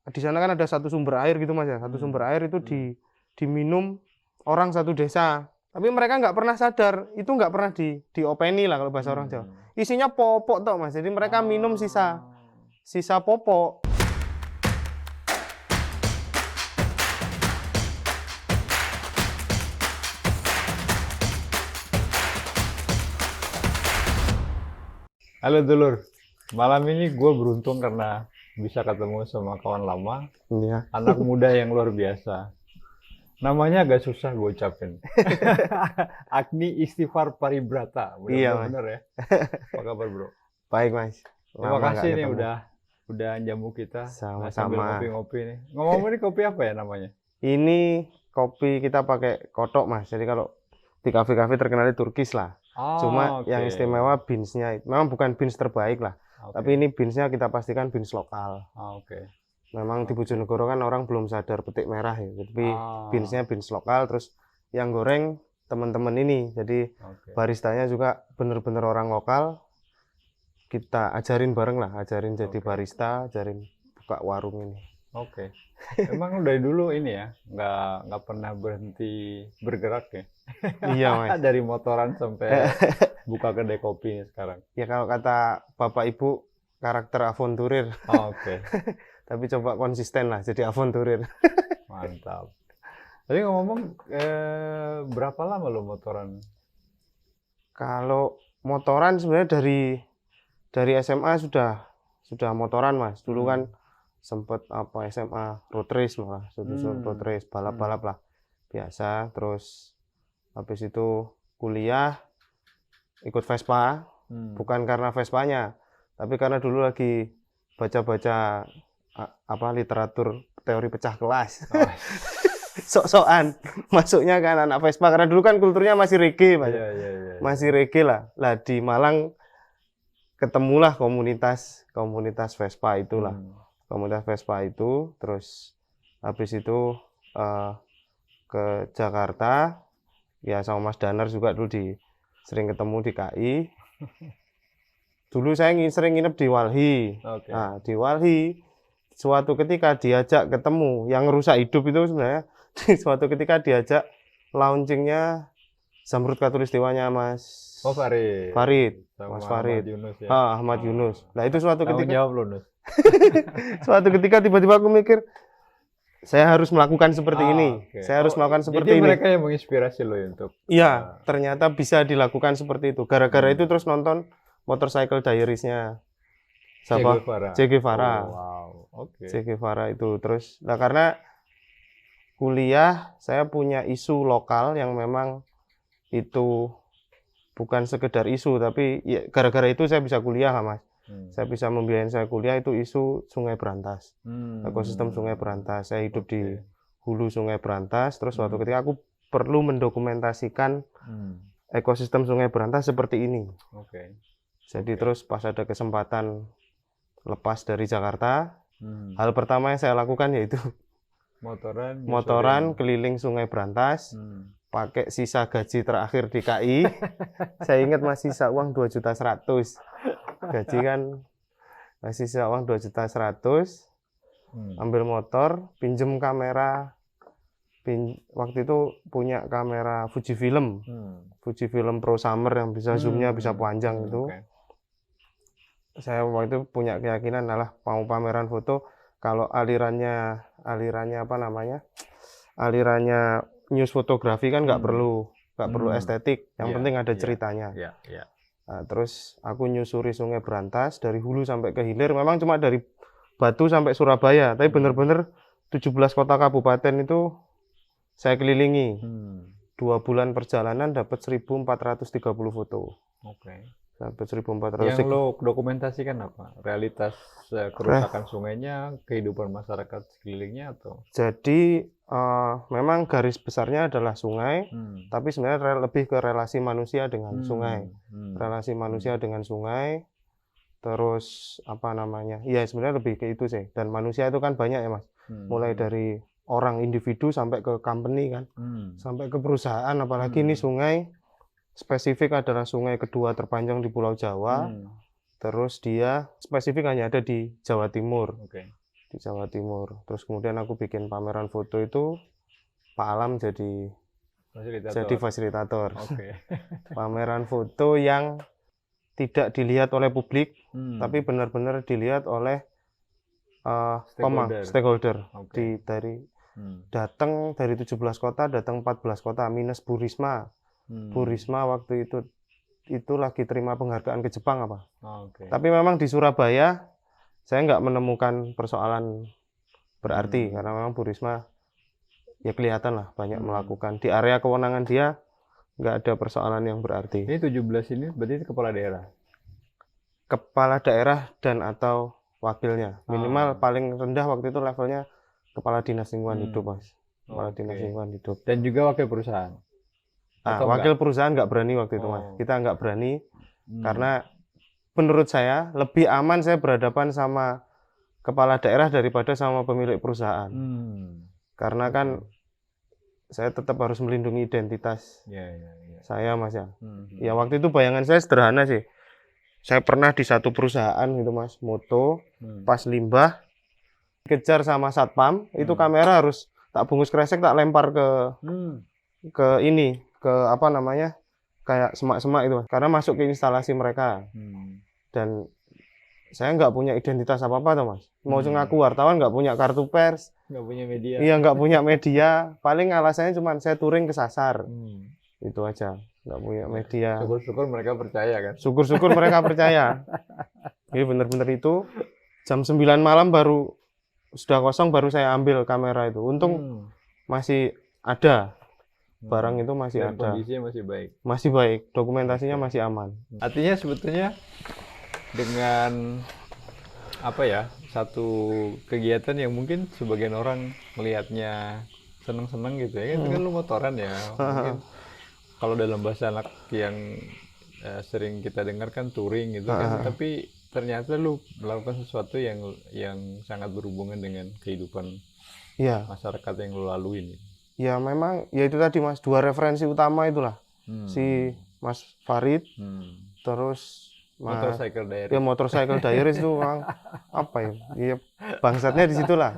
di sana kan ada satu sumber air gitu Mas ya. Satu sumber air itu diminum orang satu desa. Tapi mereka nggak pernah sadar, itu nggak pernah diopeni lah kalau bahasa orang Jawa. Isinya popok tok Mas. Jadi mereka minum sisa popok. Halo dulur, malam ini gue beruntung karena bisa ketemu sama kawan lama, Iya. anak muda yang luar biasa. Namanya agak susah gue ucapin. Agni Istighfar Paribrata, Iya, bener-bener ya. Apa kabar bro? Baik Mas. Terima Lama kasih nggak nih ketemu. udah jamu kita. Nah, sambil Sama-sama. ngopi-ngopi nih. Ngomong ini kopi apa ya namanya? Ini kopi kita pakai kotok Mas. Jadi kalau di kafe-kafe terkenal Turkish lah. Cuma oke. yang istimewa beansnya, memang bukan beans terbaik lah. Oke. Tapi ini beansnya kita pastikan beans lokal. Oke. Memang di Bojonegoro kan orang belum sadar petik merah ya. Tapi beansnya beans lokal. Terus yang goreng teman-teman ini. Jadi Oke. baristanya juga bener-bener orang lokal. Kita ajarin bareng lah, ajarin jadi Oke. barista, ajarin buka warung ini. Oke. Emang dari dulu ini ya, nggak pernah berhenti bergerak ya? Iya Mas. Dari motoran sampai buka kedai kopi sekarang. Ya kalau kata bapak ibu karakter aventurir. Oke, Tapi coba konsisten lah jadi aventurir. mantap. Tadi ngomong berapa lama lo motoran? Kalau motoran sebenarnya dari SMA sudah motoran Mas. Dulu kan sempet apa SMA road race malah, road race balap-balap lah biasa. Terus habis itu kuliah ikut Vespa, bukan karena Vespanya, tapi karena dulu lagi baca-baca apa literatur teori pecah kelas. Oh. Sok-sokan masuknya kan anak Vespa karena dulu kan kulturnya masih reggae Mas. Iya. Masih reggae lah. Lah di Malang ketemulah komunitas Vespa itulah. Komunitas Vespa itu, terus habis itu ke Jakarta ya sama Mas Danar juga dulu sering ketemu di KI. Dulu saya sering nginep di Walhi. Oke. Nah di Walhi suatu ketika diajak ketemu yang rusak hidup itu sebenarnya suatu ketika diajak launchingnya Zamrud Khatulistiwanya Mas Farid. Sama Mas Farid. Ahmad Yunus ya. Ahmad Yunus. Nah itu suatu Tanggung ketika jawab lo, Nus. suatu ketika tiba-tiba aku mikir saya harus melakukan seperti ini. Oke. Saya harus melakukan seperti jadi ini. mereka yang menginspirasi lo ya untuk Iya, ternyata bisa dilakukan seperti itu. Gara-gara itu terus nonton Motorcycle Diaries-nya siapa? Che Guevara. Oh, wow. Oke. Che Guevara itu. Terus nah karena kuliah saya punya isu lokal yang memang itu bukan sekedar isu, tapi ya, gara-gara itu saya bisa kuliah lah Mas. Saya bisa membiayai saya kuliah itu isu Sungai Berantas, ekosistem Sungai Berantas. Saya hidup di hulu Sungai Berantas, terus suatu ketika aku perlu mendokumentasikan ekosistem Sungai Berantas seperti ini. Jadi terus pas ada kesempatan lepas dari Jakarta, hal pertama yang saya lakukan yaitu motoran keliling Sungai Berantas. Pakai sisa gaji terakhir di KI. Saya ingat masih sisa uang 2.100.000. Gaji kan masih sisa uang 2.100.000. Ambil motor, pinjem kamera. Waktu itu punya kamera Fujifilm. Fujifilm Pro Summer yang bisa zoomnya bisa panjang itu. Saya waktu itu punya keyakinan adalah mau pameran foto kalau alirannya apa namanya? Alirannya news fotografi kan nggak perlu estetik, yang penting ada ceritanya. Nah, terus aku nyusuri Sungai Berantas dari hulu sampai ke hilir, memang cuma dari Batu sampai Surabaya, tapi bener-bener 17 kota kabupaten itu saya kelilingi. 2 bulan perjalanan dapat 1.430 foto. Dapat 1.400. Yang lo dokumentasikan apa? Realitas kerusakan sungainya, kehidupan masyarakat sekelilingnya atau? Jadi memang garis besarnya adalah sungai, tapi sebenarnya lebih ke relasi manusia dengan sungai. Relasi manusia dengan sungai, terus apa namanya? Ya sebenarnya lebih ke itu sih. Dan manusia itu kan banyak ya Mas. Mulai dari orang individu sampai ke company kan, sampai ke perusahaan. Apalagi ini sungai spesifik adalah sungai kedua terpanjang di Pulau Jawa. Terus dia spesifik hanya ada di Jawa Timur. Di di Jawa Timur. Terus kemudian aku bikin pameran foto itu, Pak Alam jadi fasilitator. Oke. Pameran foto yang tidak dilihat oleh publik, Hmm. tapi benar-benar dilihat oleh Stakeholder. stakeholder. Oke. Datang dari 17 kota, datang 14 kota minus Bu Risma. Bu Risma waktu itu lagi terima penghargaan ke Jepang apa. Oke. Tapi memang di Surabaya saya nggak menemukan persoalan berarti karena memang Bu Risma ya kelihatan lah banyak melakukan di area kewenangan dia, nggak ada persoalan yang berarti. Ini 17 ini berarti kepala daerah. Kepala daerah dan atau wakilnya, minimal paling rendah waktu itu levelnya kepala dinas lingkungan hidup, Mas. Kepala dinas lingkungan hidup. Dan juga wakil perusahaan. Wakil perusahaan nggak berani waktu itu, Mas. Kita nggak berani karena menurut saya lebih aman saya berhadapan sama kepala daerah daripada sama pemilik perusahaan. Karena kan saya tetap harus melindungi identitas saya, Mas ya. Ya waktu itu bayangan saya sederhana sih. Saya pernah di satu perusahaan gitu, Mas, moto pas limbah kejar sama satpam, itu kamera harus tak bungkus kresek tak lempar ke ini, ke apa namanya, kayak semak-semak itu, Mas. Karena masuk ke instalasi mereka. Dan saya nggak punya identitas apa-apa tuh, Mas. Mau ngaku wartawan nggak punya kartu pers, nggak punya media. Iya, nggak punya media. Paling alasannya cuma saya touring kesasar. Itu aja. Nggak punya media. Syukur-syukur mereka percaya kan? Syukur-syukur mereka percaya. Jadi bener-bener itu jam 9 malam baru sudah kosong, baru saya ambil kamera itu. Untung masih ada. Barang itu masih dan ada. Kondisinya masih baik. Masih baik. Dokumentasinya masih aman. Artinya sebetulnya dengan apa ya, satu kegiatan yang mungkin sebagian orang melihatnya seneng-seneng gitu ya, itu kan lu motoran ya, mungkin kalau dalam bahasa anak yang sering kita dengar kan touring gitu kan, tapi ternyata lu melakukan sesuatu yang sangat berhubungan dengan kehidupan masyarakat yang lu lalui. Ya memang ya itu tadi, Mas, dua referensi utama itulah si Mas Farid, terus Motorcycle Diaries. Ya Motorcycle Diaries itu orang apa ya? Ya bangsatnya di situlah.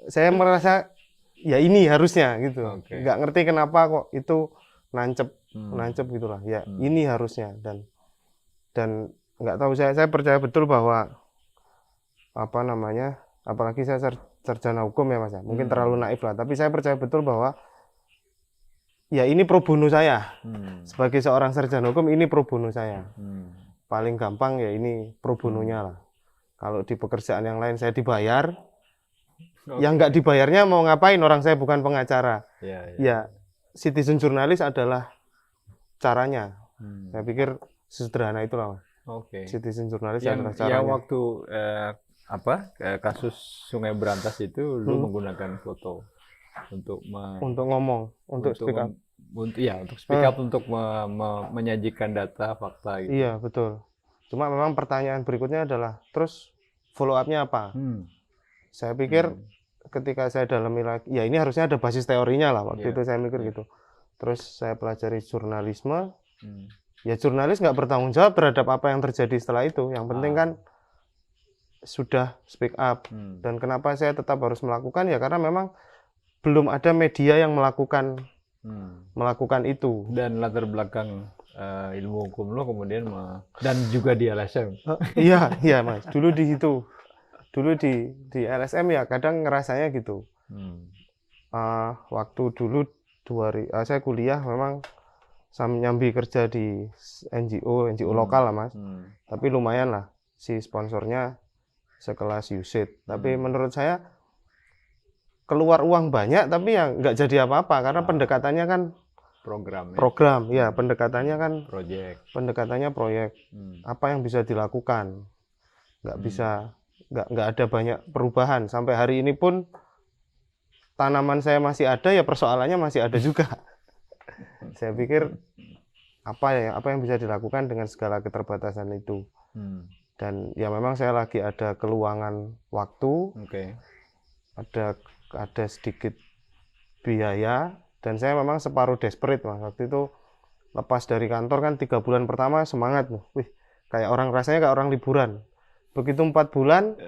Saya merasa ya ini harusnya gitu. Nggak ngerti kenapa kok itu nancep gitulah. Ya ini harusnya dan nggak tahu, saya percaya betul bahwa apa namanya, apalagi saya sarjana hukum ya, Mas. Mungkin terlalu naif lah, tapi saya percaya betul bahwa ya ini pro bono saya. Sebagai seorang sarjana hukum ini pro bono saya. Paling gampang ya ini pro bononya lah. Kalau di pekerjaan yang lain saya dibayar, yang nggak dibayarnya mau ngapain, orang saya bukan pengacara. Ya citizen jurnalis adalah caranya. Saya pikir sesederhana itulah, Mas. Citizen jurnalis adalah caranya. Yang waktu kasus Sungai Berantas itu lu menggunakan foto untuk ngomong, untuk speak up. Untuk speak up, untuk menyajikan data, fakta gitu. Iya, betul. Cuma memang pertanyaan berikutnya adalah, terus follow up-nya apa? Saya pikir ketika saya dalami lagi, ya ini harusnya ada basis teorinya lah, waktu itu saya mikir gitu. Terus saya pelajari jurnalisme, ya jurnalis nggak bertanggung jawab terhadap apa yang terjadi setelah itu. Yang penting kan sudah speak up. Dan kenapa saya tetap harus melakukan, ya karena memang belum ada media yang melakukan itu. Dan latar belakang ilmu hukum lo kemudian dan juga di LSM. Iya Mas, dulu di LSM ya kadang ngerasanya gitu. Waktu dulu saya kuliah memang nyambi kerja di NGO lokal lah, Mas. Tapi lumayan lah, si sponsornya sekelas USAID. Tapi menurut saya keluar uang banyak tapi ya nggak jadi apa-apa karena pendekatannya kan program ya, pendekatannya kan pendekatannya proyek. Apa yang bisa dilakukan, nggak ada banyak perubahan. Sampai hari ini pun tanaman saya masih ada, ya persoalannya masih ada juga. Saya pikir apa yang bisa dilakukan dengan segala keterbatasan itu. Dan ya memang saya lagi ada keluangan waktu, ada sedikit biaya, dan saya memang separuh desperate, Mas. Waktu itu lepas dari kantor kan 3 bulan pertama semangat, kayak orang, rasanya kayak orang liburan. Begitu 4 bulan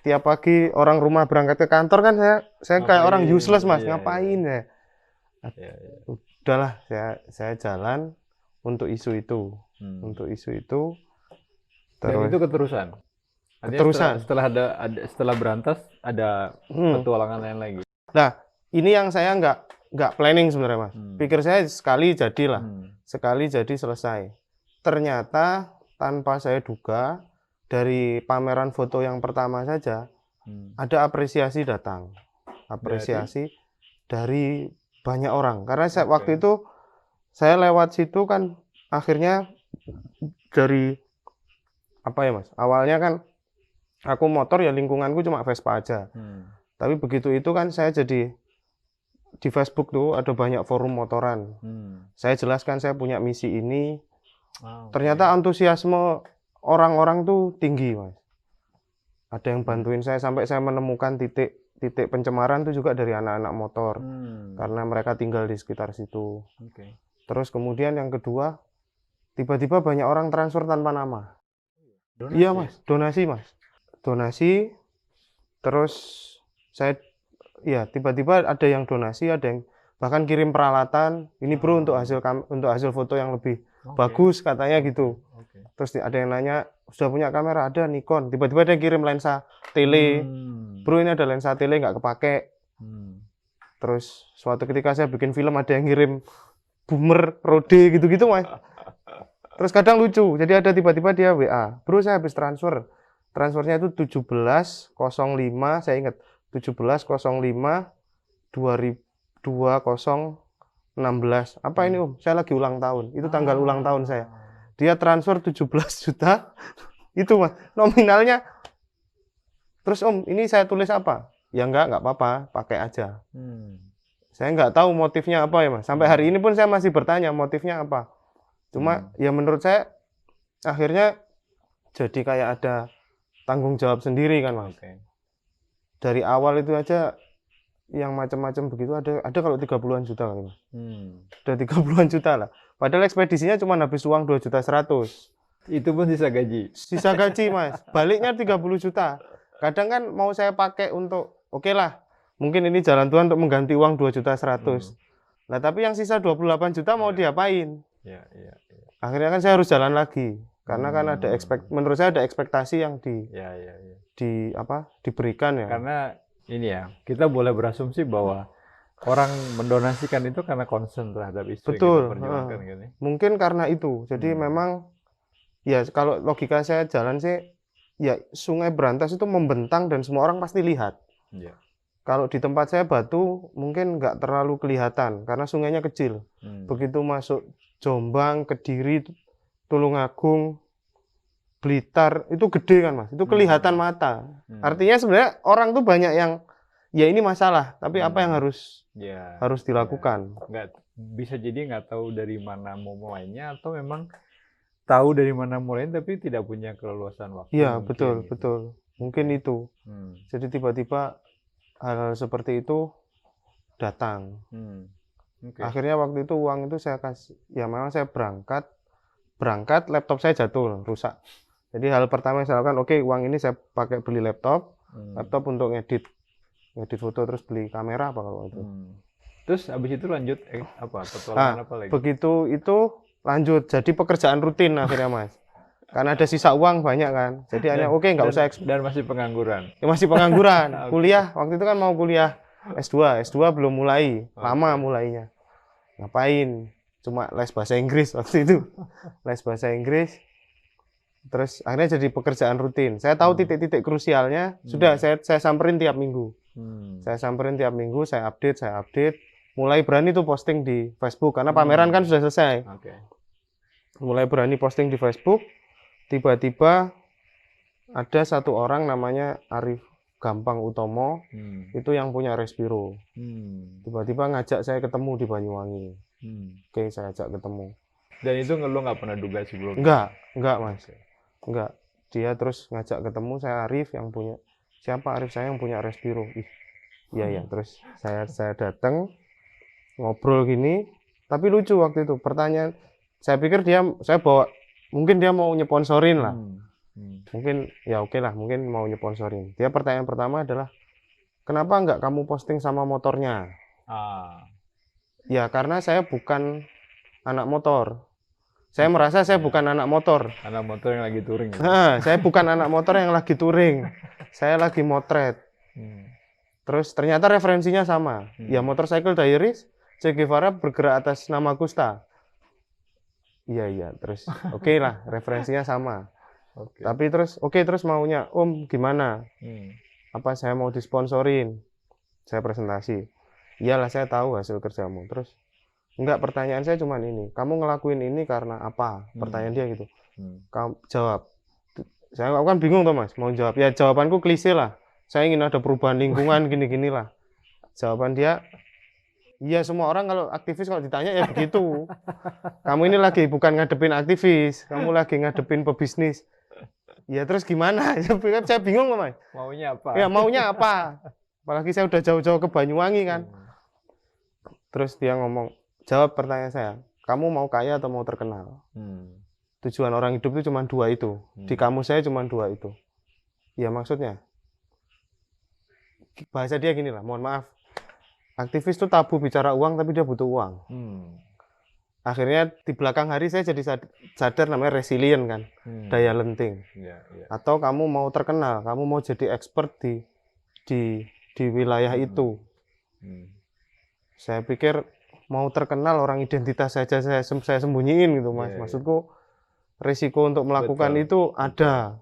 Tiap pagi orang rumah berangkat ke kantor kan saya kayak orang Ngapain? useless Mas, Iya, ngapain ya? iya, iya. Udahlah saya jalan untuk isu itu, Hmm. untuk isu itu Dan terus itu keterusan. Artinya keterusan. setelah berantas ada Hmm. petualangan lain lagi. Nah, ini yang saya nggak planning sebenarnya Mas. Hmm. Pikir saya sekali jadilah, Hmm. sekali jadi selesai. Ternyata tanpa saya duga dari pameran foto yang pertama saja Hmm. ada apresiasi datang, apresiasi dari banyak orang. Karena Oke. waktu itu saya lewat situ kan akhirnya dari apa ya Mas? Awalnya kan aku motor ya lingkunganku cuma Vespa aja. Hmm. Tapi begitu itu kan saya jadi di Facebook tuh ada banyak forum motoran. Hmm. Saya jelaskan saya punya misi ini. Ah, oke. Ternyata antusiasme orang-orang tuh tinggi, Mas. Ada yang bantuin saya sampai saya menemukan titik pencemaran itu juga dari anak-anak motor. Hmm. Karena mereka tinggal di sekitar situ. Oke. Terus kemudian yang kedua, tiba-tiba banyak orang transfer tanpa nama. Donasi Iya, ya? Mas, donasi, Mas. Donasi. Terus saya ya tiba-tiba ada yang donasi, ada yang bahkan kirim peralatan. Ini bro untuk hasil foto yang lebih Oke. bagus katanya gitu. Oke. Terus ada yang nanya, sudah punya kamera? Ada Nikon. Tiba-tiba dia kirim lensa tele. Hmm. Bro ini ada lensa tele nggak kepake. Hmm. Terus suatu ketika saya bikin film ada yang ngirim boomer Rode gitu-gitu Mas. Terus kadang lucu. Jadi ada tiba-tiba dia WA. Bro saya habis transfer. Transfernya itu 17.05, saya ingat. 17.05 2016. Apa ini Om? Saya lagi ulang tahun. Itu tanggal ulang tahun saya. Dia transfer 17 juta. Itu Mas, nominalnya. Terus Om, ini saya tulis apa? Ya enggak apa-apa, pakai aja. Saya nggak tahu motifnya apa ya Mas. Sampai hari ini pun saya masih bertanya motifnya apa. Cuma ya menurut saya akhirnya jadi kayak ada tanggung jawab sendiri kan Mas. Oke. Dari awal itu aja yang macam-macam begitu ada kalau 30-an juta kali Mas. Ada 30-an juta lah. Padahal ekspedisinya cuma habis uang 2.100.000. Itu pun sisa gaji. Sisa gaji Mas. Baliknya 30 juta. Kadang kan mau saya pakai untuk oke lah. Mungkin ini jalan Tuhan untuk mengganti uang 2.100.000. Nah, tapi yang sisa 28 juta mau diapain? Iya. Akhirnya kan saya harus jalan lagi. Karena kan ada menurut saya ada ekspektasi yang diberikan ya. Karena ini ya, kita boleh berasumsi bahwa orang mendonasikan itu karena concern terhadap isu yang kita perjuangkan kan ya. Mungkin karena itu. Jadi memang ya kalau logika saya jalan sih ya Sungai Berantas itu membentang dan semua orang pasti lihat. Iya. Kalau di tempat saya Batu mungkin nggak terlalu kelihatan karena sungainya kecil. Begitu masuk Jombang, Kediri, Tulungagung, Blitar itu gede kan Mas. Itu kelihatan mata. Artinya sebenarnya orang tuh banyak yang ya ini masalah, tapi apa yang harus dilakukan? Nggak bisa jadi nggak tahu dari mana mau mulainya atau memang tahu dari mana mulainya tapi tidak punya keleluasan waktu. Iya, betul. Mungkin itu. Jadi tiba-tiba hal seperti itu datang. Akhirnya waktu itu uang itu saya kasih, ya memang saya berangkat laptop saya jatuh, rusak. Jadi hal pertama yang saya lakukan, oke, uang ini saya pakai beli laptop untuk ngedit foto, terus beli kamera apa kalau itu. Terus habis itu lanjut petualangan apa lagi? Begitu itu lanjut jadi pekerjaan rutin akhirnya Mas. Karena ada sisa uang banyak kan. Jadi hanya oke nggak usah dan masih pengangguran. Ya, masih pengangguran. Kuliah waktu itu kan mau kuliah S2 belum mulai, lama mulainya. Ngapain? Cuma les bahasa Inggris waktu itu. Les bahasa Inggris. Terus akhirnya jadi pekerjaan rutin. Saya tahu titik-titik krusialnya, sudah saya samperin tiap minggu. Saya samperin tiap minggu, saya update. Mulai berani tuh posting di Facebook karena pameran kan sudah selesai. Mulai berani posting di Facebook. Tiba-tiba ada satu orang namanya Arif Gampang Utomo, itu yang punya Respiro. Tiba-tiba ngajak saya ketemu di Banyuwangi. Oke, saya ajak ketemu. Dan itu lo nggak pernah duga Enggak sebelumnya? Mas. Enggak. Dia terus ngajak ketemu, saya Arif yang punya. Siapa Arif? Saya yang punya Respiro. Iya. Terus saya datang, ngobrol gini. Tapi lucu waktu itu, pertanyaan. Saya pikir saya bawa, mungkin dia mau nyeponsorin lah. Mungkin ya oke lah, mungkin mau nyeponsorin. Dia pertanyaan pertama adalah, kenapa nggak kamu posting sama motornya? Ya karena saya bukan anak motor. Saya merasa saya bukan anak motor. Anak motor yang lagi touring. Saya bukan anak motor yang lagi touring. Saya lagi motret. Terus ternyata referensinya sama. Ya Motorcycle Diaries, Che Guevara bergerak atas nama Gusta. Iya. Terus oke lah, referensinya sama. Tapi terus terus maunya, Om gimana? Apa saya mau disponsorin? Saya presentasi. Iyalah saya tahu hasil kerjamu. Terus enggak, pertanyaan saya cuma ini. Kamu ngelakuin ini karena apa? Pertanyaan dia gitu. Kamu jawab. Saya kan bingung tuh Mas, mau jawab. Ya jawabanku klise lah. Saya ingin ada perubahan lingkungan gini-gini lah. Jawaban dia, iya semua orang kalau aktivis kalau ditanya ya begitu. Kamu ini lagi bukan ngadepin aktivis, kamu lagi ngadepin pebisnis. Ya terus gimana? Saya bingung Mas. Maunya apa? Ya maunya apa? Apalagi saya udah jauh-jauh ke Banyuwangi kan. Terus dia ngomong, jawab pertanyaan saya, kamu mau kaya atau mau terkenal? Tujuan orang hidup itu cuma dua itu. Di kamus saya cuma dua itu. Ya maksudnya, bahasa dia gini lah, mohon maaf. Aktivis itu tabu bicara uang, tapi dia butuh uang. Akhirnya di belakang hari saya jadi sadar namanya resilient kan, daya lenting. Atau kamu mau terkenal, kamu mau jadi expert di wilayah itu. Saya pikir mau terkenal orang identitas saja saya sembunyiin gitu Mas. Maksudku risiko untuk melakukan itu ada.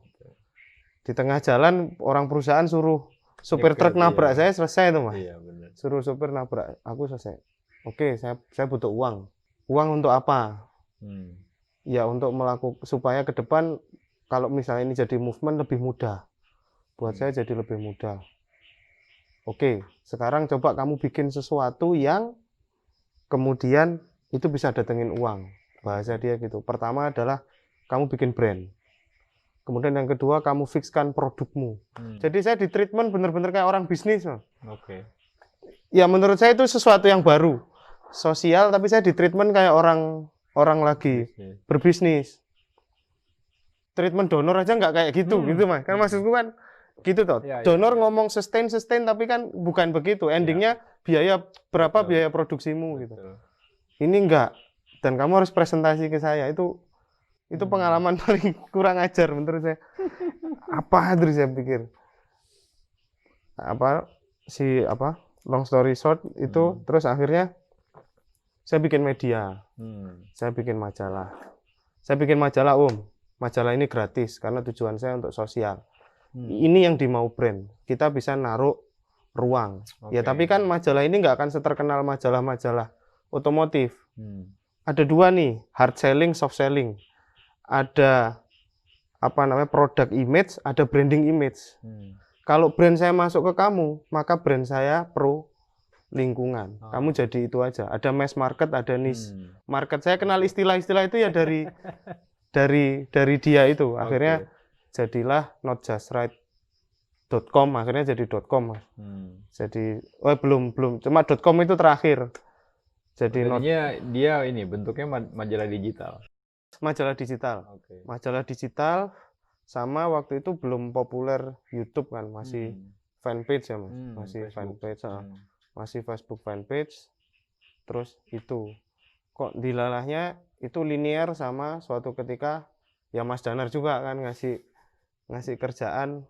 Di tengah jalan orang perusahaan suruh supir truk nabrak saya, selesai tuh Mas. Suruh supir nabrak aku, selesai. Oke, saya butuh uang. Uang untuk apa? Ya untuk melakukan supaya ke depan kalau misalnya ini jadi movement lebih mudah. Buat saya jadi lebih mudah. Oke, sekarang coba kamu bikin sesuatu yang kemudian itu bisa datengin uang. Bahasa dia gitu. Pertama adalah kamu bikin brand. Kemudian yang kedua, kamu fixkan produkmu. Jadi saya di treatment bener-bener kayak orang bisnis. Ya menurut saya itu sesuatu yang baru. Sosial, tapi saya di treatment kayak orang lagi berbisnis. Treatment donor aja nggak kayak gitu, gitu Mas. Kan maksudku kan gitu toh. Donor ngomong sustain, tapi kan bukan begitu. Endingnya biaya berapa biaya produksimu gitu. Ini enggak. Dan kamu harus presentasi ke saya. Itu pengalaman paling kurang ajar menurut saya. Apa terus saya pikir. Long story short itu terus akhirnya saya bikin media. Saya bikin majalah. Saya bikin majalah Majalah ini gratis karena tujuan saya untuk sosial. Ini yang dimau brand. Kita bisa naruh ruang. Ya tapi kan majalah ini nggak akan seterkenal majalah-majalah otomotif. Ada dua nih, hard selling, soft selling. Ada product image, ada branding image. Kalau brand saya masuk ke kamu, maka brand saya pro lingkungan. Kamu jadi itu aja. Ada mass market, ada niche market. Saya kenal istilah-istilah itu ya dari dia itu. Akhirnya jadilah notjustright.com. Akhirnya jadi .com. Jadi belum cuma .com itu terakhir. Jadi dia ini bentuknya majalah digital. Majalah digital. Majalah digital sama waktu itu belum populer YouTube kan, masih fanpage ya Mas. Masih Facebook. Fanpage. Masih Facebook fanpage. Terus itu kok dilalahnya itu linear sama suatu ketika ya Mas Danar juga kan ngasih kerjaan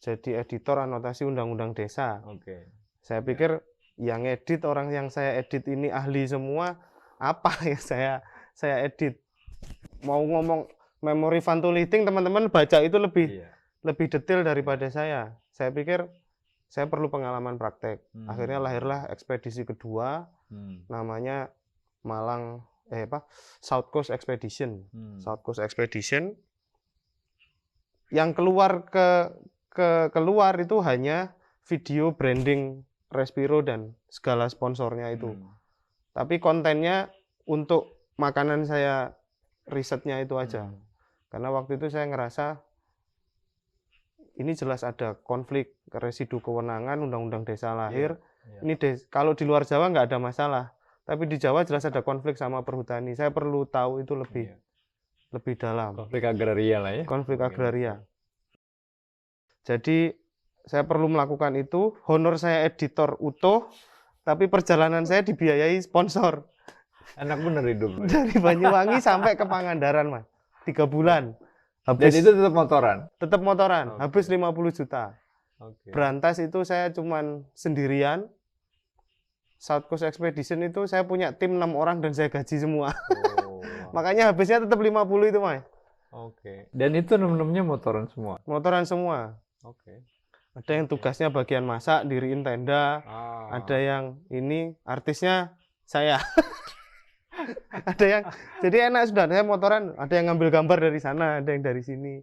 jadi editor anotasi undang-undang desa. Saya pikir yang edit orang yang saya edit ini ahli semua, apa ya saya edit. Mau ngomong memori vantuliting, teman-teman baca itu lebih detail daripada saya. Saya pikir saya perlu pengalaman praktek. Akhirnya lahirlah ekspedisi kedua, namanya South Coast Expedition. South Coast Expedition yang keluar keluar itu hanya video branding Respiro dan segala sponsornya itu. Tapi kontennya untuk makanan saya risetnya itu aja. Karena waktu itu saya ngerasa ini jelas ada konflik residu kewenangan undang-undang desa lahir. Ini kalau di luar Jawa nggak ada masalah. Tapi di Jawa jelas ada konflik sama perhutani. Saya perlu tahu itu lebih lebih dalam. Konflik agraria lah ya. Konflik agraria. Jadi saya perlu melakukan itu, honor saya editor utuh, tapi perjalanan saya dibiayai sponsor. Enak bener hidup. Dari Banyuwangi sampai ke Pangandaran, Mas. 3 bulan. Dan Habis itu tetap motoran? tetap motoran, Oke. habis 50 juta. Oke. Berantas itu saya cuman sendirian. South Coast Expedition itu saya punya tim 6 orang dan saya gaji semua. Oh. Makanya habisnya tetap 50 itu, Mas. Oke. Dan itu enam-enamnya motoran semua? Motoran semua. Oke. Ada yang tugasnya bagian masak, diriin tenda. Ah. Ada yang ini artisnya saya. Ada yang jadi enak sudah, saya motoran, ada yang ngambil gambar dari sana, ada yang dari sini.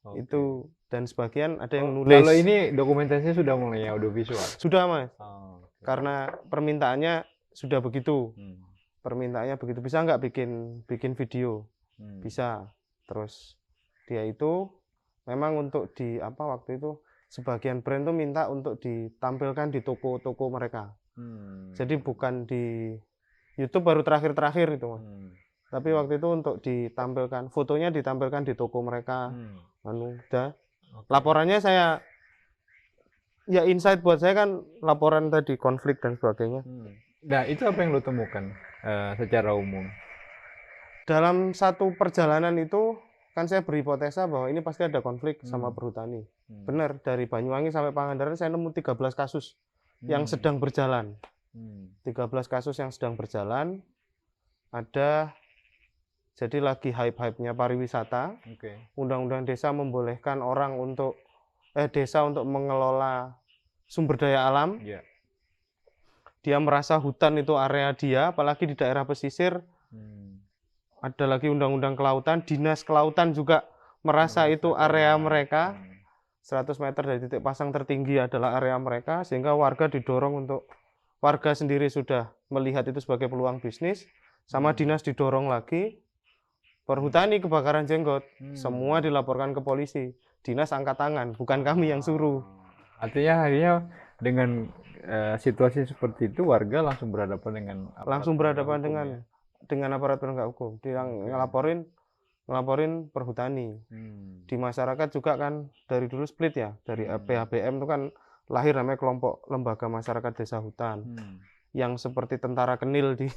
Oke. Itu dan sebagian ada yang Oh, nulis. kalau ini dokumentasinya sudah mulai audiovisual? Sudah, Mas. Oh, oke. Karena permintaannya sudah begitu. Hmm. Permintaannya begitu. Bisa nggak bikin video? Hmm. Bisa. Terus dia itu memang untuk di waktu itu sebagian brand tuh minta untuk ditampilkan di toko-toko mereka. Hmm. Jadi bukan di YouTube baru terakhir-terakhir itu, Mas. Hmm. Tapi waktu itu untuk ditampilkan, fotonya ditampilkan di toko mereka. Udah. Oke. Laporannya saya, ya insight buat saya kan laporan tadi konflik dan sebagainya. Nah, itu apa yang lo temukan secara umum? Dalam satu perjalanan itu kan saya berhipotesa bahwa ini pasti ada konflik sama perhutani. Benar, dari Banyuwangi sampai Pangandaran saya nemu 13 kasus yang sedang berjalan. 13 kasus yang sedang berjalan. Ada, jadi lagi hype-hypenya pariwisata. Oke. Undang-undang desa membolehkan orang untuk desa untuk mengelola sumber daya alam. Iya. Dia merasa hutan itu area dia, apalagi di daerah pesisir. Ada lagi undang-undang kelautan, dinas kelautan juga merasa itu area mereka. 100 meter dari titik pasang tertinggi adalah area mereka, sehingga warga didorong untuk, warga sendiri sudah melihat itu sebagai peluang bisnis, sama dinas didorong lagi. Perhutani kebakaran jenggot, semua dilaporkan ke polisi. Dinas angkat tangan, bukan kami yang suruh. Artinya akhirnya dengan situasi seperti itu warga langsung berhadapan dengan Langsung berhadapan penegak hukum, dengan aparat penegak hukum. Dia ngelaporin perhutani. Di masyarakat juga kan dari dulu split ya, dari PHBM itu kan lahir namanya kelompok lembaga masyarakat desa hutan. Yang seperti tentara kenil di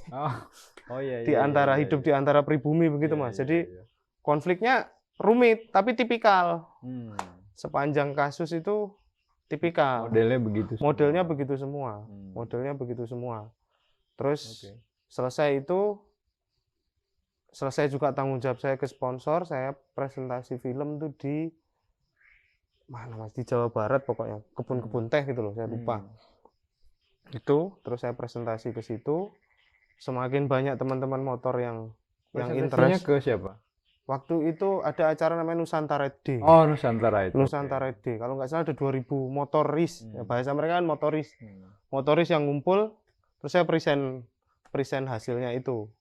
di antara hidup di antara pribumi begitu, Mas. Jadi konfliknya rumit tapi tipikal. Sepanjang kasus itu tipikal. Modelnya begitu semua. Modelnya begitu semua. Terus selesai itu, selesai juga tanggung jawab saya ke sponsor, saya presentasi film tuh di mana, Mas, di Jawa Barat pokoknya, kebun-kebun teh gitu loh, saya lupa. Itu terus saya presentasi ke situ, semakin banyak teman-teman motor yang interest. Ke siapa? Waktu itu ada acara namanya Nusantara Day. Oh, Nusantara itu. Nusantara Day. Kalau nggak salah ada 2000 motoris. Ya, bahasa mereka kan motoris. Motoris yang ngumpul, terus saya present hasilnya itu.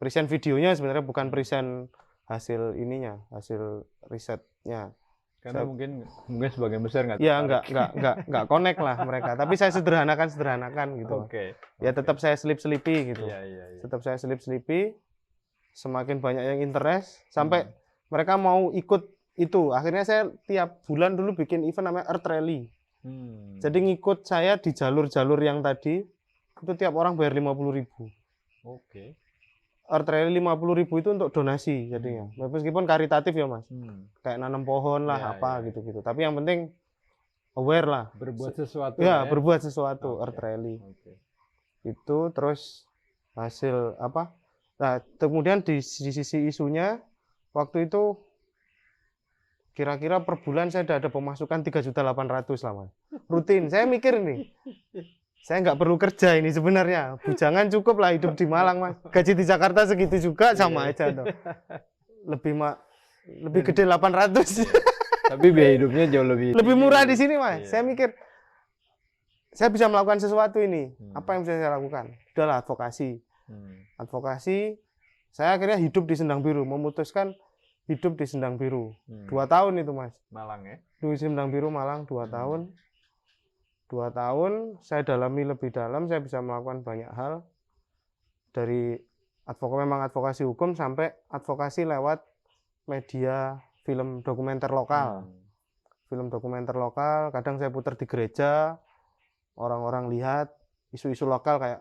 Present videonya sebenarnya bukan present hasil ininya, hasil risetnya. Karena mungkin sebagian besar nggak. Ya nggak connect lah mereka. Tapi saya sederhanakan gitu. Ya tetap saya selip-selipi gitu. Tetap saya selip-selipi. Semakin banyak yang interest sampai mereka mau ikut itu. Akhirnya saya tiap bulan dulu bikin event namanya Earth Rally. Jadi ngikut saya di jalur-jalur yang tadi itu tiap orang bayar 50.000. Oke. Earth Rally 50.000 itu untuk donasi jadinya. Meskipun karitatif ya, Mas. Kayak nanam pohon lah gitu-gitu. Tapi yang penting aware lah. Berbuat sesuatu. Ya, berbuat sesuatu. Earth Rally. Itu terus hasil apa? Nah, kemudian di sisi isunya, waktu itu kira-kira per bulan saya ada pemasukan 3.800.000 lah, Mas. Rutin. Saya mikir nih, saya nggak perlu kerja ini sebenarnya. Bujangan cukup lah hidup di Malang, Mas. Gaji di Jakarta segitu juga sama aja tuh. Lebih gede 800. Tapi biaya hidupnya jauh lebih murah di sini, Mas. Saya mikir, saya bisa melakukan sesuatu ini. Apa yang bisa saya lakukan? Udahlah, advokasi. Advokasi, saya akhirnya hidup di Sendang Biru, memutuskan hidup di Sendang Biru. 2 tahun itu, Mas. Malang ya? Di Sendang Biru Malang 2 tahun. 2 tahun saya dalami lebih dalam, saya bisa melakukan banyak hal. Dari memang advokasi hukum sampai advokasi lewat media film dokumenter lokal. Film dokumenter lokal, kadang saya putar di gereja, orang-orang lihat isu-isu lokal kayak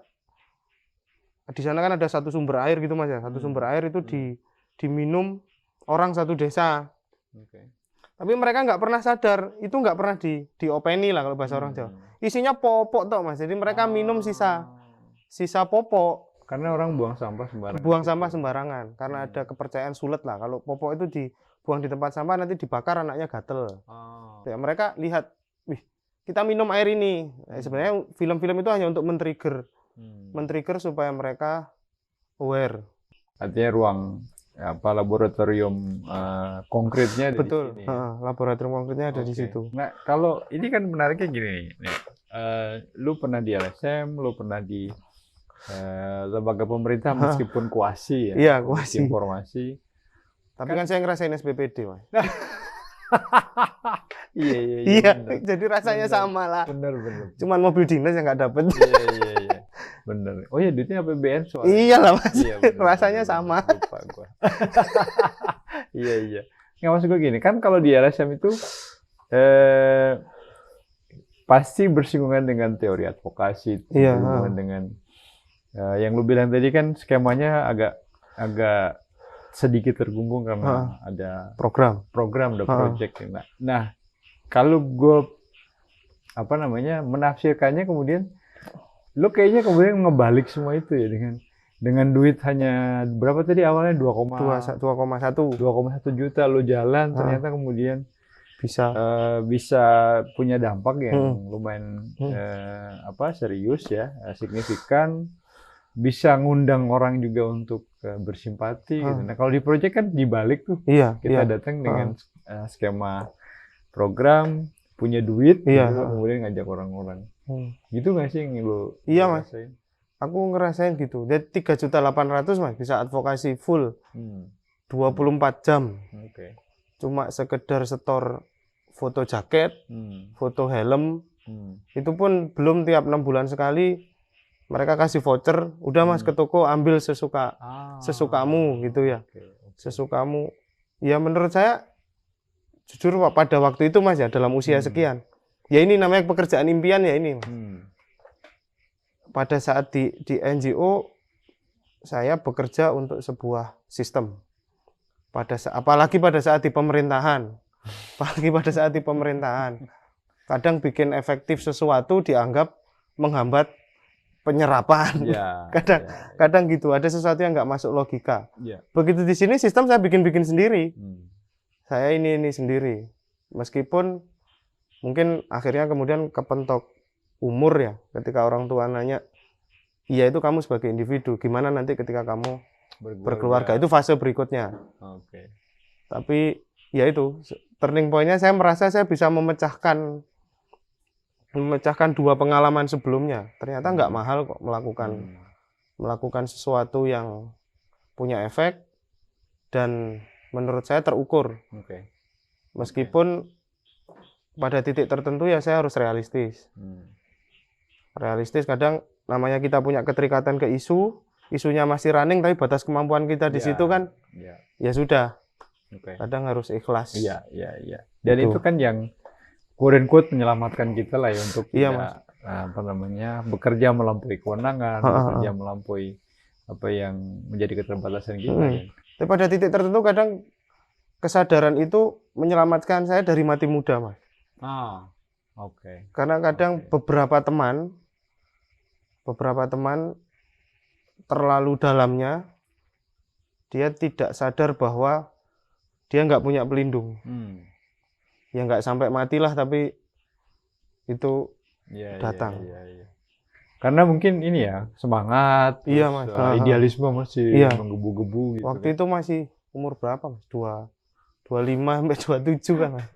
di sana kan ada satu sumber air gitu Mas ya, satu sumber air itu diminum orang satu desa. Tapi mereka nggak pernah sadar, itu nggak pernah diopeni lah kalau bahasa orang Jawa. Isinya popok toh Mas, jadi mereka minum sisa popok. Karena orang buang sampah sembarangan. Buang sampah sembarangan, karena ada kepercayaan sulet lah, kalau popok itu dibuang di tempat sampah nanti dibakar anaknya gatel. Ya, mereka lihat, wih kita minum air ini. Sebenarnya film-film itu hanya untuk men-trigger supaya mereka aware. Artinya ruang laboratorium konkretnya ada Betul. di sini. Laboratorium konkretnya ada di situ. Nah, kalau ini kan menariknya gini nih. Lu pernah di LSM, lu pernah di lembaga pemerintah meskipun kuasi ya. Iya, kuasi. Informasi. Tapi kan saya ngerasain SBPD, Mas. Iya. Jadi rasanya sama lah. Bener. Cuman mobil dinas yang nggak dapet. Iya. Bener. Oh ya, duitnya APBN soalnya. Iya lah Mas. Iya, bener, rasanya bener, sama. Lupa gua. Iya. Nggak, maksud gue gini, kan kalau di LSM itu pasti bersinggungan dengan teori advokasi, bersinggungan dengan yang lu bilang tadi kan skemanya agak sedikit tergunggung karena ada program ada project. Nah, kalau gue menafsirkannya kemudian lo kayaknya kemudian ngebalik semua itu ya dengan duit hanya berapa tadi awalnya 2,1 juta lo jalan ternyata kemudian bisa punya dampak yang lumayan serius ya, signifikan, bisa ngundang orang juga untuk bersimpati gitu. Nah, kalau di project kan dibalik tuh. Kita datang dengan skema program, punya duit, gitu, kemudian ngajak orang-orang. Gitu nggak sih yang lo rasain? Aku ngerasain gitu. Jadi 3.800.000 Mas, bisa advokasi full 24 jam. Cuma sekedar setor foto jaket, foto helm, itu pun belum tiap 6 bulan sekali. Mereka kasih voucher, udah Mas ke toko ambil sesukamu gitu ya. Sesukamu. Ya menurut saya jujur pada waktu itu Mas ya, dalam usia sekian. Ya ini namanya pekerjaan impian ya ini. Pada saat di NGO saya bekerja untuk sebuah sistem. Apalagi pada saat di pemerintahan. Kadang bikin efektif sesuatu dianggap menghambat penyerapan. Kadang gitu, ada sesuatu yang nggak masuk logika. Begitu di sini sistem saya bikin sendiri. Saya ini sendiri. Meskipun mungkin akhirnya kemudian kepentok umur ya, ketika orang tua nanya, iya itu kamu sebagai individu, gimana nanti ketika kamu berkeluarga, itu fase berikutnya. Tapi ya itu, turning point-nya saya merasa saya bisa memecahkan dua pengalaman sebelumnya. Ternyata nggak mahal kok melakukan sesuatu yang punya efek dan menurut saya terukur. Meskipun pada titik tertentu ya saya harus realistis. Realistis, kadang namanya kita punya keterikatan ke isunya masih running tapi batas kemampuan kita di situ kan ya sudah. Kadang harus ikhlas. Iya. Dan itu kan yang quote-unquote menyelamatkan kita lah ya untuk bekerja melampaui kewenangan, bekerja melampaui apa yang menjadi keterbatasan kita. Tapi pada titik tertentu kadang kesadaran itu menyelamatkan saya dari mati muda, Mas. Karena kadang beberapa teman terlalu dalamnya dia tidak sadar bahwa dia nggak punya pelindung. Ya nggak sampai matilah tapi itu datang. Karena mungkin ini ya semangat, Mas. Idealisme masih menggebu-gebu gitu. Waktu itu masih umur berapa Mas? 25 sampai 27 kan Mas.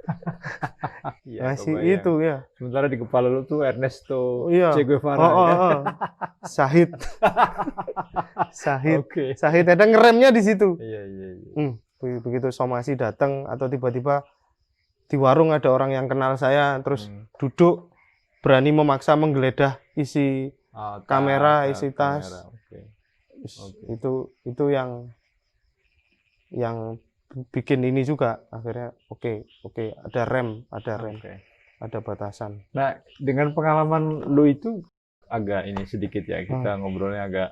Masih kebayang. Itu ya. Sementara di kepala lu tuh Ernesto Che Guevara. Sahid. Sahid ada ngeremnya di situ. Iya. Begitu somasi datang atau tiba-tiba di warung ada orang yang kenal saya terus duduk berani memaksa menggeledah isi kamera, isi tas. Itu yang bikin ini juga akhirnya oke ada rem Oke. ada batasan. Nah, dengan pengalaman lu itu agak ini sedikit ya, kita ngobrolnya agak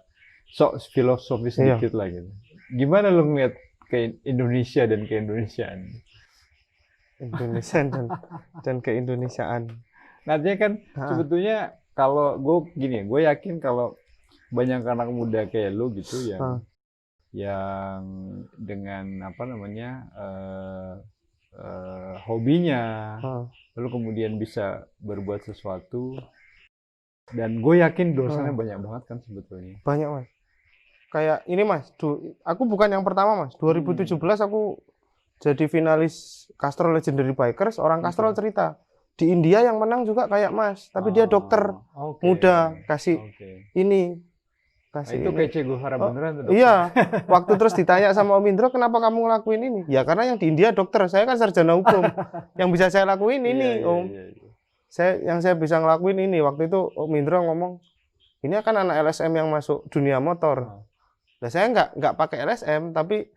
sok filosofis Iya. sedikit lah gitu. Gimana lu ngeliat ke Indonesia dan keindonesiaan? Indonesia dan keindonesiaan. Nantinya kan sebetulnya kalau gue gini, gue yakin kalau banyak anak muda kayak lu gitu yang dengan apa namanya hobinya, lalu kemudian bisa berbuat sesuatu, dan gue yakin dosanya banyak banget kan sebetulnya. Banyak mas. Kayak ini mas, aku bukan yang pertama mas. 2017 aku jadi finalis Castrol Legendary Bikers. Orang Castrol cerita di India yang menang juga kayak mas, tapi dia dokter muda kasih ini. Itu kayak Che Guevara beneran tuh, iya, waktu terus ditanya sama Om Indro, kenapa kamu ngelakuin ini? Ya karena yang di India dokter, saya kan sarjana hukum. Yang bisa saya lakuin ini, Om. Yang saya bisa ngelakuin ini. Waktu itu Om Indro ngomong, ini kan anak LSM yang masuk dunia motor. Nah, saya nggak pakai LSM, tapi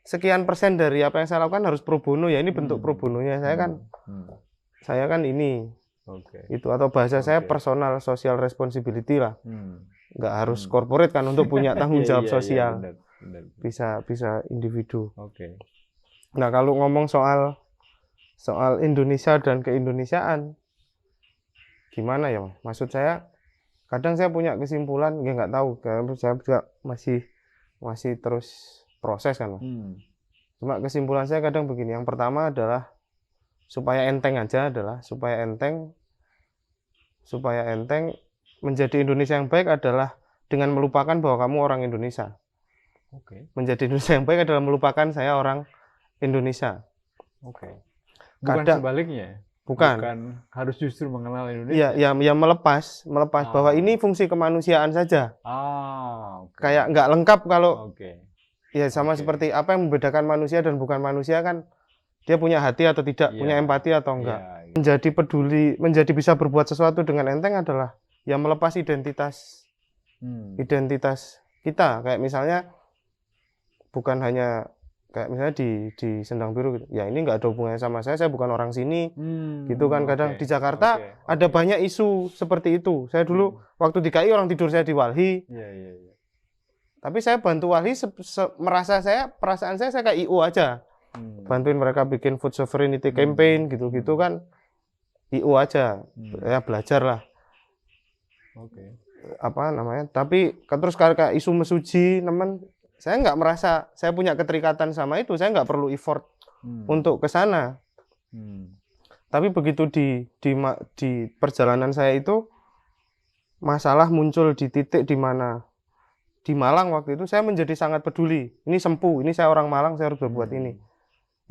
sekian persen dari apa yang saya lakukan harus pro bono. Ya ini bentuk pro bononya. Saya kan ini. Itu atau bahasa saya personal social responsibility lah. Nggak harus corporate kan untuk punya tanggung jawab sosial. Bener. Bisa individu. Nah, kalau ngomong soal Indonesia dan keindonesiaan, gimana ya mas? Maksud saya kadang saya punya kesimpulan, ya nggak tahu, karena saya juga masih terus proses kan mas. Cuma kesimpulan saya kadang begini, yang pertama adalah supaya enteng menjadi Indonesia yang baik adalah dengan melupakan bahwa kamu orang Indonesia. Menjadi Indonesia yang baik adalah melupakan saya orang Indonesia. Bukan sebaliknya. Bukan harus justru mengenal Indonesia. Iya, ya melepas bahwa ini fungsi kemanusiaan saja. Kayak nggak lengkap kalau ya sama seperti apa yang membedakan manusia dan bukan manusia kan, dia punya hati atau tidak, punya empati atau enggak. Menjadi peduli, menjadi bisa berbuat sesuatu dengan enteng adalah yang melepas identitas kita. Kayak misalnya bukan hanya kayak misalnya di Sendang Biru gitu. Ya ini nggak ada hubungannya sama saya bukan orang sini. Gitu kan kadang di Jakarta ada banyak isu seperti itu. Saya dulu waktu di KI orang tidur saya di Walhi. Tapi saya bantu Walhi perasaan saya kayak IO aja. Bantuin mereka bikin food sovereignty campaign gitu-gitu kan IO aja. Ya belajar lah. Apa namanya? Tapi terus kayak isu mesuji teman, saya nggak merasa saya punya keterikatan sama itu, saya nggak perlu effort untuk ke sana. Tapi begitu di perjalanan saya itu masalah muncul di titik di mana di Malang waktu itu saya menjadi sangat peduli. Ini Sempu, ini saya orang Malang, saya harus berbuat ini.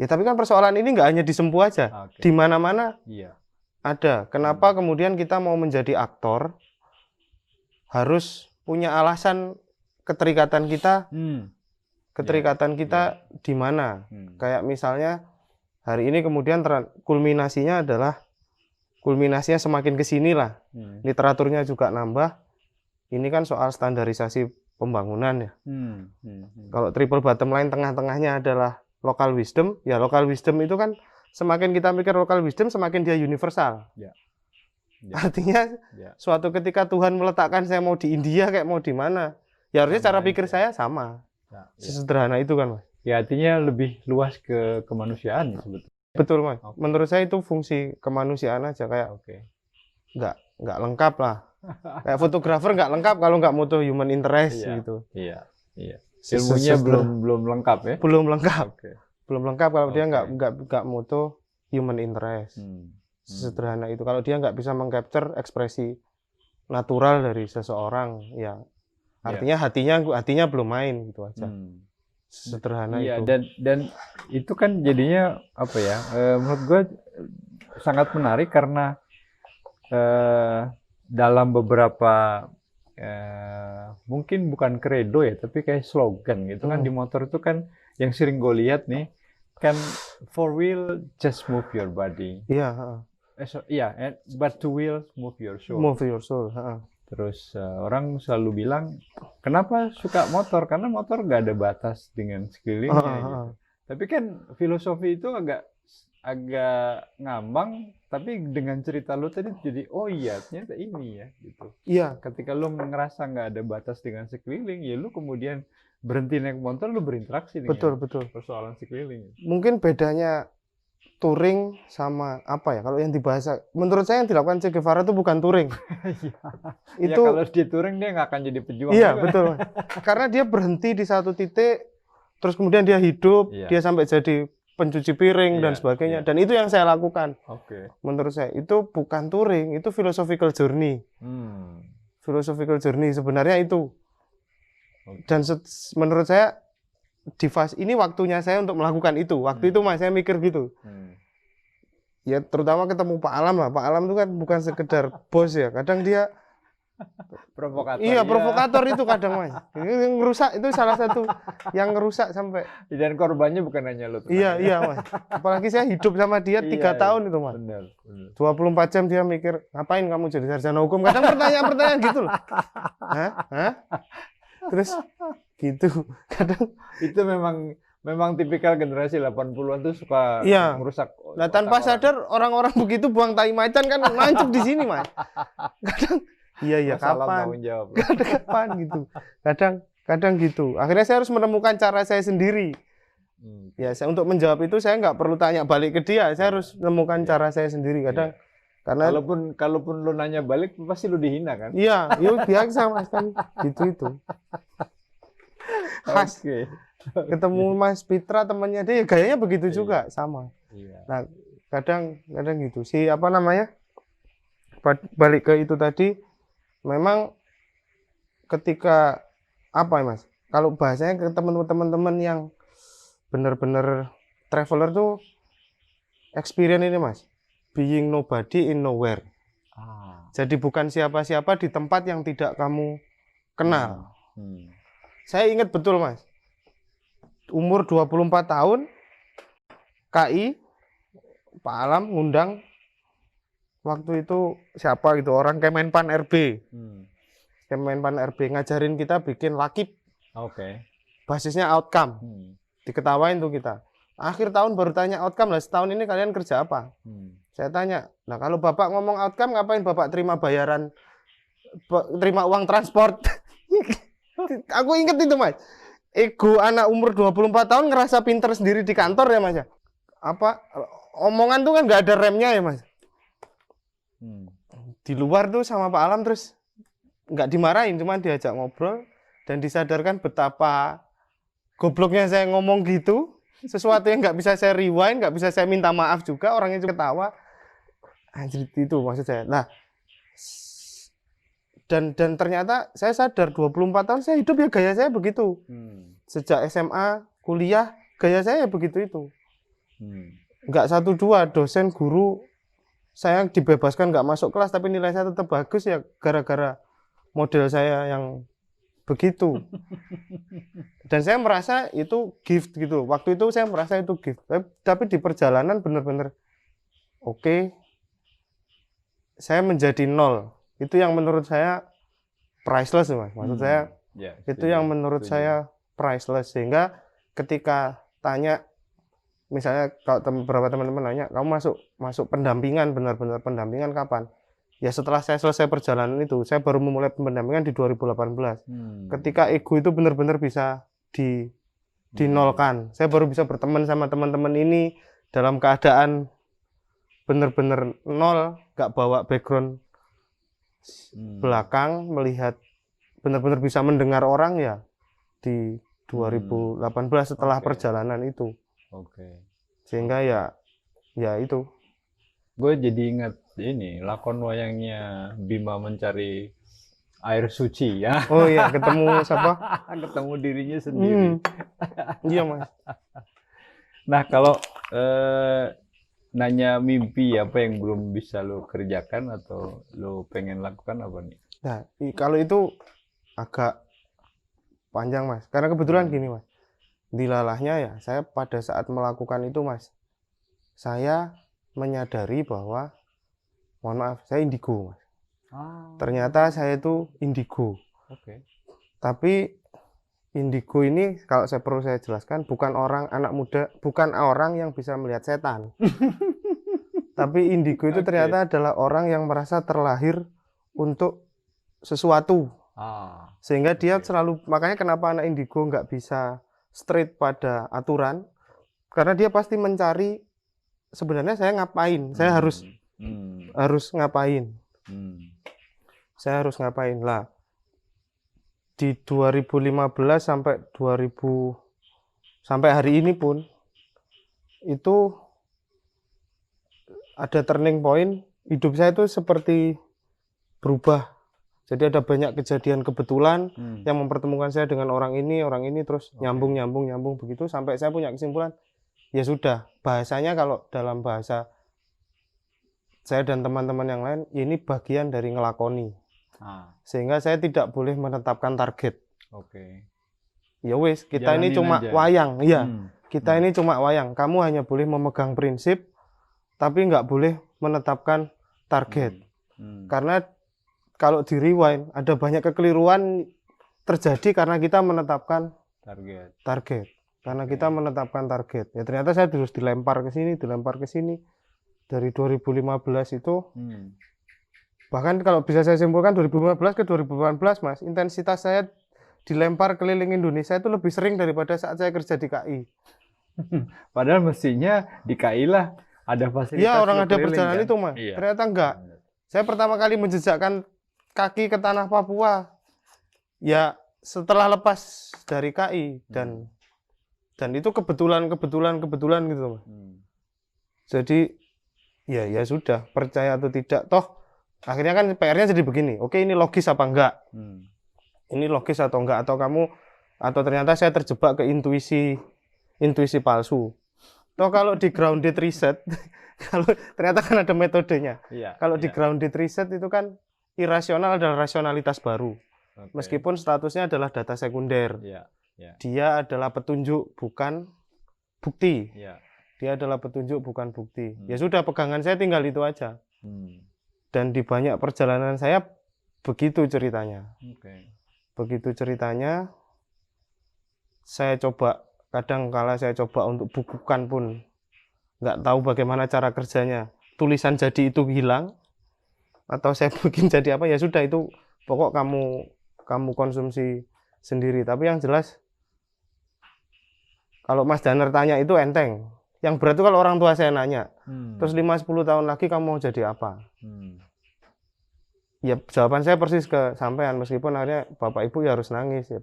Ya tapi kan persoalan ini nggak hanya di Sempu aja, di mana-mana ada. Kenapa kemudian kita mau menjadi aktor harus punya alasan keterikatan kita di mana? Kayak misalnya hari ini kemudian kulminasinya semakin kesini lah. Literaturnya juga nambah. Ini kan soal standarisasi pembangunan ya. Kalau triple bottom line tengah-tengahnya adalah local wisdom, ya local wisdom itu kan semakin kita mikir local wisdom semakin dia universal. Artinya suatu ketika Tuhan meletakkan saya mau di India kayak mau di mana, ya harusnya cara pikir saya sama. Sesederhana itu kan mas. Ya artinya lebih luas ke kemanusiaan sebetulnya. Betul mas. Menurut saya itu fungsi kemanusiaan aja, kayak nggak lengkap lah. Kayak fotografer nggak lengkap kalau nggak mutu human interest gitu. Iya. Ilmunya belum lengkap ya. Belum lengkap. Belum lengkap kalau dia nggak mutu human interest. Sesederhana itu. Kalau dia nggak bisa mengcapture ekspresi natural dari seseorang, ya artinya hatinya belum main gitu aja. Sederhana itu. Dan itu kan jadinya apa ya? Menurut gue sangat menarik karena dalam beberapa mungkin bukan kredo ya, tapi kayak slogan gitu kan di motor itu kan yang sering gue lihat nih kan, for wheel just move your body. But to wheel move your soul. Move your soul. Terus orang selalu bilang, kenapa suka motor? Karena motor nggak ada batas dengan sekelilingnya. Gitu. Tapi kan filosofi itu agak ngambang, tapi dengan cerita lu tadi jadi oh iya ternyata ini ya gitu. Iya, Ketika lu ngerasa nggak ada batas dengan sekeliling, ya lu kemudian berhenti naik motor, lu berinteraksi dengan betul betul. persoalan sekeliling. Mungkin bedanya touring sama apa ya? Kalau yang dibahas, menurut saya yang dilakukan Che Guevara itu bukan touring. Ya Itu kalau di touring dia nggak akan jadi pejuang iya juga. betul, Mas. Karena dia berhenti di satu titik, terus kemudian dia hidup, Iya. dia sampai jadi pencuci piring dan Iya, sebagainya. iya. Dan itu yang saya lakukan. Oke. Menurut saya itu bukan touring, itu philosophical journey. Philosophical journey sebenarnya itu. Oke. Dan menurut saya di fase ini waktunya saya untuk melakukan itu. Waktu itu Mas saya mikir gitu. Ya terutama ketemu Pak Alam lah. Pak Alam itu kan bukan sekedar bos ya. Kadang dia Provokator. iya ya. provokator itu kadang Mas. Yang ngerusak itu salah satu yang ngerusak sampai. Dan korbannya bukan hanya lu. Iya iya Mas. Apalagi saya hidup sama dia 3 Iya, tahun itu Mas. Benar. 24 jam dia mikir ngapain kamu jadi sarjana hukum. Kadang pertanyaan-pertanyaan gitu loh. Hah? Hah? Terus gitu. Kadang Itu memang tipikal generasi 80-an tuh suka iya. merusak. Nah tanpa otak orang. sadar orang-orang begitu buang tai macan kan mancuk di sini Mas. Kadang iya iya Masalah kapan? tanggung jawab. Kadang kapan gitu. Kadang gitu. Akhirnya saya harus menemukan cara saya sendiri. Ya saya untuk menjawab itu saya nggak perlu tanya balik ke dia. Saya harus menemukan cara saya sendiri. Kadang karena Kalaupun lu nanya balik pasti lu dihina kan? iya, yuk biasa Mas kan gitu. Khas. Oke. Ketemu Mas Pitra temannya dia ya gayanya begitu juga sama. Iya. Nah, kadang gitu. Si apa namanya? Balik ke itu tadi memang ketika apa ya Mas? Kalau bahasanya ke teman-teman yang benar-benar traveler tuh experience ini Mas. Being nobody in nowhere. Jadi bukan siapa-siapa di tempat yang tidak kamu kenal. Saya ingat betul Mas. Umur 24 tahun KI Pak Alam ngundang waktu itu siapa gitu orang Kemenpan RB. Kemenpan RB ngajarin kita bikin lakip. Oke. Basisnya outcome. Diketawain tuh kita. Akhir tahun baru tanya outcome lah. Setahun ini kalian kerja apa? Saya tanya. Nah kalau Bapak ngomong outcome ngapain Bapak terima bayaran, terima uang transport? Aku inget itu Mas. Ego anak umur 24 tahun ngerasa pinter sendiri di kantor ya Mas ya. Apa omongan tuh kan nggak ada remnya ya Mas. Di luar tuh sama Pak Alam terus nggak dimarahin, cuma diajak ngobrol dan disadarkan betapa gobloknya saya ngomong gitu. Sesuatu yang nggak bisa saya rewind, nggak bisa saya minta maaf juga, orangnya juga ketawa. Anjir itu maksud saya. Nah, dan ternyata saya sadar 24 tahun saya hidup ya gaya saya begitu. Sejak SMA, kuliah, gaya saya ya begitu itu. Nggak 1-2 dosen, guru, saya dibebaskan nggak masuk kelas tapi nilai saya tetap bagus ya gara-gara model saya yang begitu. Dan saya merasa itu gift gitu. Waktu itu saya merasa itu gift. Tapi di perjalanan benar-benar oke. Saya menjadi 0. Itu yang menurut saya priceless Mas. Maksud saya itu yang menurut saya priceless. Sehingga ketika tanya misalnya kalau beberapa teman-teman nanya, kamu masuk pendampingan benar-benar pendampingan kapan? Ya setelah saya selesai perjalanan itu, saya baru memulai pendampingan di 2018. Ketika ego itu benar-benar bisa dinolkan. Saya baru bisa berteman sama teman-teman ini dalam keadaan benar-benar nol, nggak bawa background belakang, melihat benar-benar bisa mendengar orang ya di 2018 setelah perjalanan itu. Sehingga ya itu. Gue jadi ingat ini lakon wayangnya Bima mencari air suci ya. Oh iya, ketemu siapa? Ketemu dirinya sendiri. Iya Mas. Nah kalau nanya mimpi apa yang belum bisa lo kerjakan atau lo pengen lakukan apa nih? Nah kalau itu agak panjang Mas. Karena kebetulan gini Mas. Dilalahnya ya saya pada saat melakukan itu Mas. Saya menyadari bahwa mohon maaf saya indigo Mas. Ternyata saya itu indigo. Tapi indigo ini kalau perlu saya jelaskan bukan orang anak muda, bukan orang yang bisa melihat setan. Tapi indigo itu ternyata adalah orang yang merasa terlahir untuk sesuatu. Sehingga dia selalu, makanya kenapa anak indigo nggak bisa straight pada aturan, karena dia pasti mencari sebenarnya saya ngapain, saya harus ngapain, saya harus ngapain lah. Di 2015 sampai 2000 sampai hari ini pun itu ada turning point, hidup saya itu seperti berubah. Jadi ada banyak kejadian kebetulan yang mempertemukan saya dengan orang ini terus nyambung begitu sampai saya punya kesimpulan, ya sudah, bahasanya kalau dalam bahasa saya dan teman-teman yang lain, ini bagian dari ngelakoni. Sehingga saya tidak boleh menetapkan target. Ya wis, kita Jalanin ini cuma aja. wayang, iya. Kita ini cuma wayang. Kamu hanya boleh memegang prinsip, tapi nggak boleh menetapkan target. Karena kalau di rewind ada banyak kekeliruan terjadi karena kita menetapkan target. Karena kita menetapkan target. Ya ternyata saya terus dilempar ke sini. Dari 2015 itu bahkan kalau bisa saya simpulkan 2015 ke 2018 Mas, intensitas saya dilempar keliling Indonesia itu lebih sering daripada saat saya kerja di KI. Padahal mestinya di KI lah ada fasilitas. Iya, orang ada keliling, perjalanan kan? itu Mas. Iya. Ternyata enggak. Saya pertama kali menjejakkan kaki ke tanah Papua ya setelah lepas dari KI dan itu kebetulan gitu Mas. Jadi ya sudah, percaya atau tidak, toh akhirnya kan PR-nya jadi begini. Oke, ini logis apa enggak? Ini logis atau enggak, atau ternyata saya terjebak ke intuisi palsu. Toh kalau di grounded reset kalau ternyata kan ada metodenya. Kalau di grounded reset itu kan irasional adalah rasionalitas baru. Meskipun statusnya adalah data sekunder. Dia adalah petunjuk bukan bukti. Dia adalah petunjuk bukan bukti. Ya sudah, pegangan saya tinggal itu aja. Dan di banyak perjalanan saya begitu ceritanya. Begitu ceritanya, saya coba, kadang kala saya coba untuk bukukan pun nggak tahu bagaimana cara kerjanya. Tulisan jadi itu hilang, atau saya bikin jadi apa, ya sudah, itu pokok kamu konsumsi sendiri. Tapi yang jelas, kalau Mas Daner tanya itu enteng. Yang berat itu kalau orang tua saya nanya, terus 5-10 tahun lagi kamu mau jadi apa? Ya jawaban saya persis ke sampean, meskipun akhirnya Bapak Ibu ya harus nangis ya.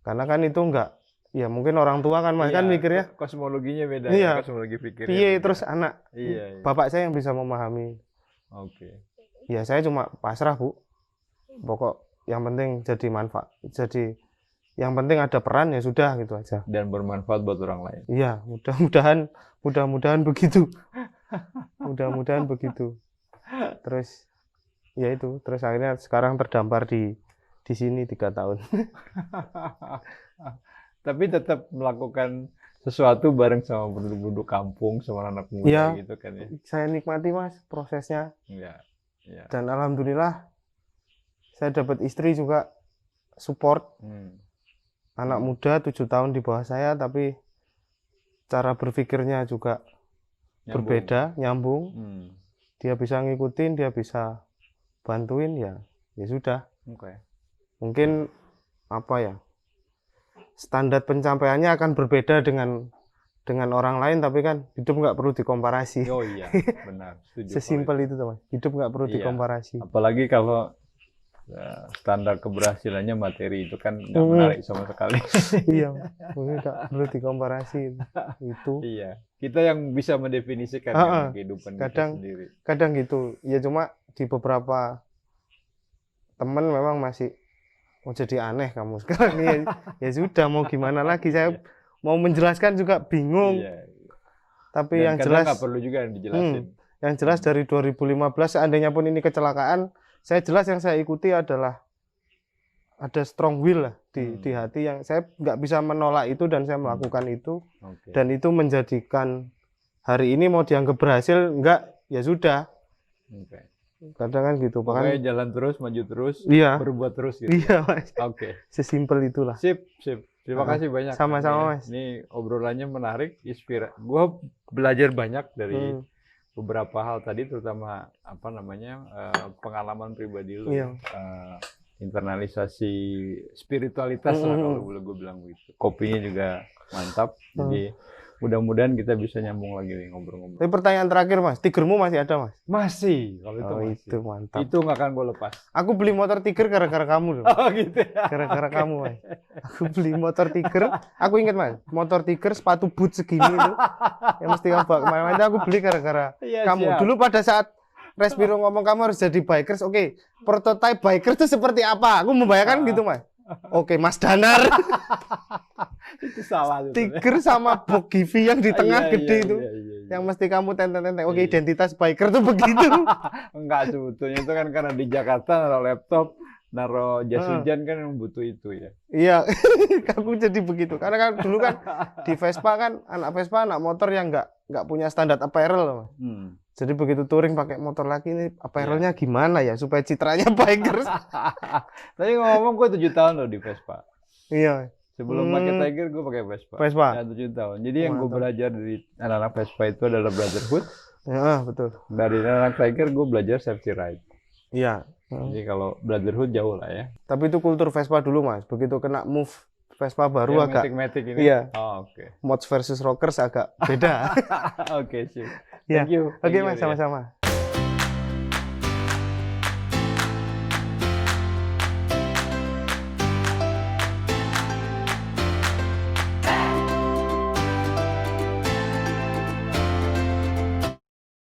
Karena kan itu enggak, ya mungkin orang tua kan Mas kan mikirnya kosmologinya beda, iya, kosmologi pikirnya. Piye beda. terus anak. Bapak saya yang bisa memahami. Ya saya cuma pasrah Bu. Pokok yang penting jadi manfaat. Jadi yang penting ada peran, ya sudah, gitu aja. Dan bermanfaat buat orang lain. Iya, mudah-mudahan begitu. Mudah-mudahan begitu. Terus ya itu, terus akhirnya sekarang terdampar di sini 3 tahun. Tapi tetap melakukan sesuatu bareng sama penduduk kampung, sama anak muda ya, gitu kan ya. Saya nikmati Mas prosesnya. Ya. Dan alhamdulillah saya dapat istri juga support. Anak muda 7 tahun di bawah saya, tapi cara berpikirnya juga berbeda, nyambung. Dia bisa ngikutin, dia bisa bantuin, ya sudah. Mungkin apa ya, standar pencapaiannya akan berbeda dengan orang lain, tapi kan hidup nggak perlu dikomparasi. Oh iya, benar. Sesimpel itu teman. Hidup nggak perlu dikomparasi. Apalagi kalau standar keberhasilannya materi itu kan nggak menarik sama sekali. Iya, nggak perlu dikomparasi itu. Iya, kita yang bisa mendefinisikan kehidupan kita sendiri. Kadang gitu. Ya cuma di beberapa teman memang masih mau jadi aneh kamu sekarang. Ya sudah, mau gimana lagi, saya mau menjelaskan juga bingung. Tapi yang jelas nggak perlu juga dijelasin. Yang jelas dari 2015, seandainya pun ini kecelakaan, saya jelas yang saya ikuti adalah ada strong will lah di hati, yang saya nggak bisa menolak itu, dan saya melakukan itu. Dan itu menjadikan hari ini mau dianggap berhasil enggak, ya sudah. Kadang kan gitu, Pokoknya bahkan jalan terus, maju terus, iya, berbuat terus gitu. iya Mas. Oke, Sesimpel itulah. sip, sip. Terima Ah, kasih banyak. sama-sama, Ini ya. Mas. Ini obrolannya menarik, Gua belajar banyak dari Hmm, beberapa hal tadi, terutama apa namanya pengalaman pribadi lu, iya. internalisasi spiritualitas lah kalau boleh gue bilang begitu. Kopinya juga mantap, jadi mudah-mudahan kita bisa nyambung lagi nih ngobrol-ngobrol. Tapi pertanyaan terakhir Mas, Tigermu masih ada Mas? Masih, kalau itu Oh, masih. itu mantap. Itu nggak akan gue lepas. Aku beli motor Tiger gara-gara kamu loh. Oh gitu ya. Gara-gara kamu Mas. Aku beli motor Tiger, aku ingat Mas, motor Tiger sepatu boot segini itu. Yang mesti kamu bawa kemana-mana itu aku beli gara-gara Iya, kamu. siap. Dulu pada saat Respiro ngomong kamu harus jadi bikers, oke. Prototype bikers itu seperti apa? Aku membayangkan gitu Mas. Oke, Mas Danar. Itu salah. Tiger sama box Givi yang di tengah Iya, gede iya, itu. iya, iya, iya. Yang mesti kamu tenteng-tenteng. Oke, Iya. identitas biker tuh begitu. Enggak, sebetulnya itu kan karena di Jakarta naruh laptop, naruh jas hujan kan yang butuh itu ya. Iya, aku jadi begitu. Karena kan dulu kan di Vespa kan anak Vespa anak motor yang nggak punya standar apparel loh. Jadi begitu touring pakai motor lagi ini apparelnya gimana ya supaya citranya bikers. Tapi ngomong gue 7 tahun loh di Vespa. Iya. Sebelum pakai Tiger gue pakai Vespa. Vespa. Ya 7 tahun. Jadi yang gue Mantap. belajar dari anak-anak Vespa itu adalah brotherhood. Ya, betul. Dari anak Tiger gue belajar safety ride. Iya. Jadi kalau brotherhood jauh lah ya. Tapi itu kultur Vespa dulu Mas. Begitu kena move Vespa baru Yang agak matic-matic ini. Iya. Oh, oke. mods versus rockers agak beda. Oke, sip. Iya. Thank you. Oke Thank you, Mas, ya. sama-sama.